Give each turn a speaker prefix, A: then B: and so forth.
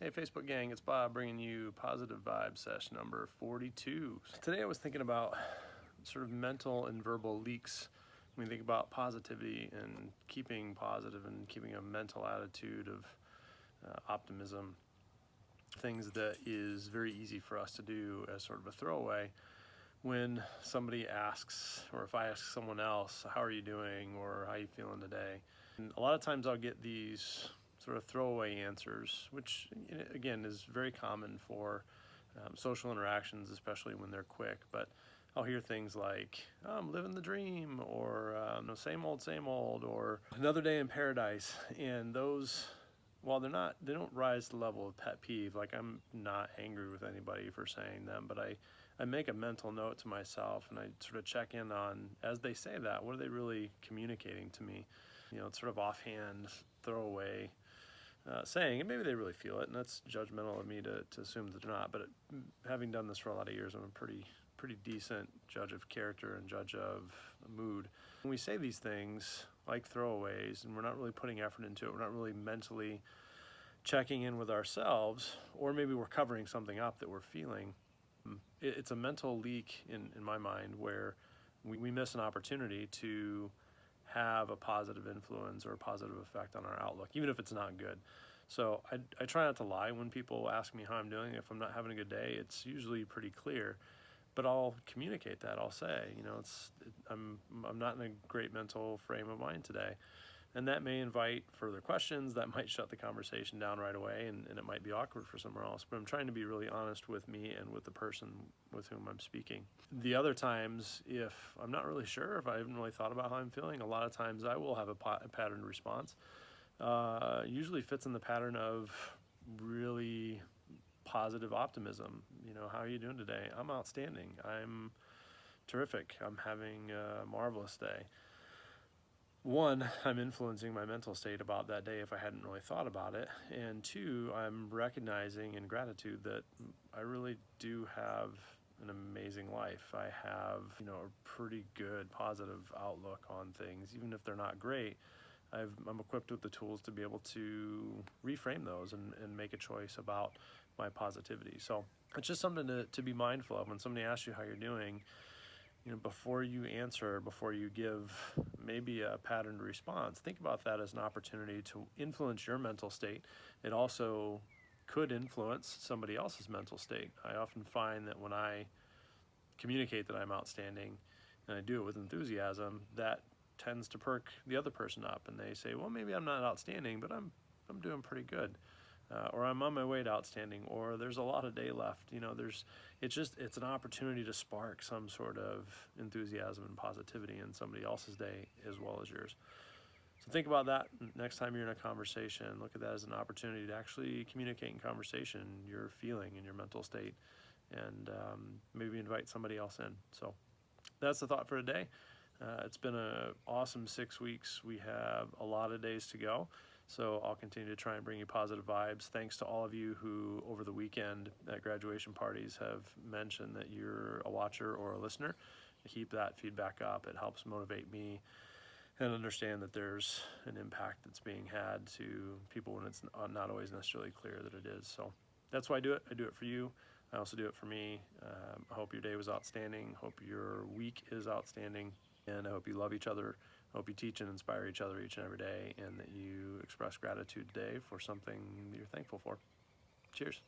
A: Hey Facebook gang, it's Bob bringing you Positive Vibes session number 42. Today I was thinking about sort of mental and verbal leaks when we think about positivity and keeping positive and keeping a mental attitude of optimism, things that is very easy for us to do as sort of a throwaway when somebody asks, or if I ask someone else, how are you doing, or how are you feeling today? And a lot of times I'll get these sort of throwaway answers, which again is very common for social interactions, especially when they're quick. But I'll hear things like, oh, I'm living the dream, or no, same old, or another day in paradise. And those, while they don't rise to the level of pet peeve, like I'm not angry with anybody for saying them, but I make a mental note to myself and I sort of check in on, as they say that, what are they really communicating to me? You know, it's sort of offhand, throwaway saying, and maybe they really feel it, and that's judgmental of me to assume that they're not. But having done this for a lot of years, I'm a pretty decent judge of character and judge of mood. When we say these things like throwaways, and we're not really putting effort into it, we're not really mentally checking in with ourselves, or maybe we're covering something up that we're feeling. It's a mental leak in my mind where we miss an opportunity to have a positive influence or a positive effect on our outlook, even if it's not good. So I try not to lie when people ask me how I'm doing. If I'm not having a good day, it's usually pretty clear, but I'll communicate that. I'll say, you know, I'm not in a great mental frame of mind today. And that may invite further questions, that might shut the conversation down right away, and it might be awkward for someone else. But I'm trying to be really honest with me and with the person with whom I'm speaking. The other times, if I'm not really sure, if I haven't really thought about how I'm feeling, a lot of times I will have a patterned response. Usually fits in the pattern of really positive optimism. You know, how are you doing today? I'm outstanding. I'm terrific. I'm having a marvelous day. One, I'm influencing my mental state about that day if I hadn't really thought about it. And two, I'm recognizing in gratitude that I really do have an amazing life. I have, you know, a pretty good positive outlook on things. Even if they're not great, I'm equipped with the tools to be able to reframe those and make a choice about my positivity. So it's just something to be mindful of when somebody asks you how you're doing. You know, before you answer, before you give maybe a patterned response, think about that as an opportunity to influence your mental state. It also could influence somebody else's mental state. I often find that when I communicate that I'm outstanding, and I do it with enthusiasm, that tends to perk the other person up, and they say, well, maybe I'm not outstanding, but I'm doing pretty good. Or I'm on my way to outstanding, or there's a lot of day left. You know, it's an opportunity to spark some sort of enthusiasm and positivity in somebody else's day as well as yours. So think about that next time you're in a conversation. Look at that as an opportunity to actually communicate in conversation your feeling and your mental state, and maybe invite somebody else in. So that's the thought for today. It's been an awesome 6 weeks. We have a lot of days to go. So I'll continue to try and bring you positive vibes. Thanks to all of you who over the weekend at graduation parties have mentioned that you're a watcher or a listener. Keep that feedback up. It helps motivate me and understand that there's an impact that's being had to people when it's not always necessarily clear that it is. So that's why I do it. I do it for you. I also do it for me. I hope your day was outstanding. Hope your week is outstanding. And I hope you love each other. I hope you teach and inspire each other each and every day, and that you express gratitude today for something that you're thankful for. Cheers.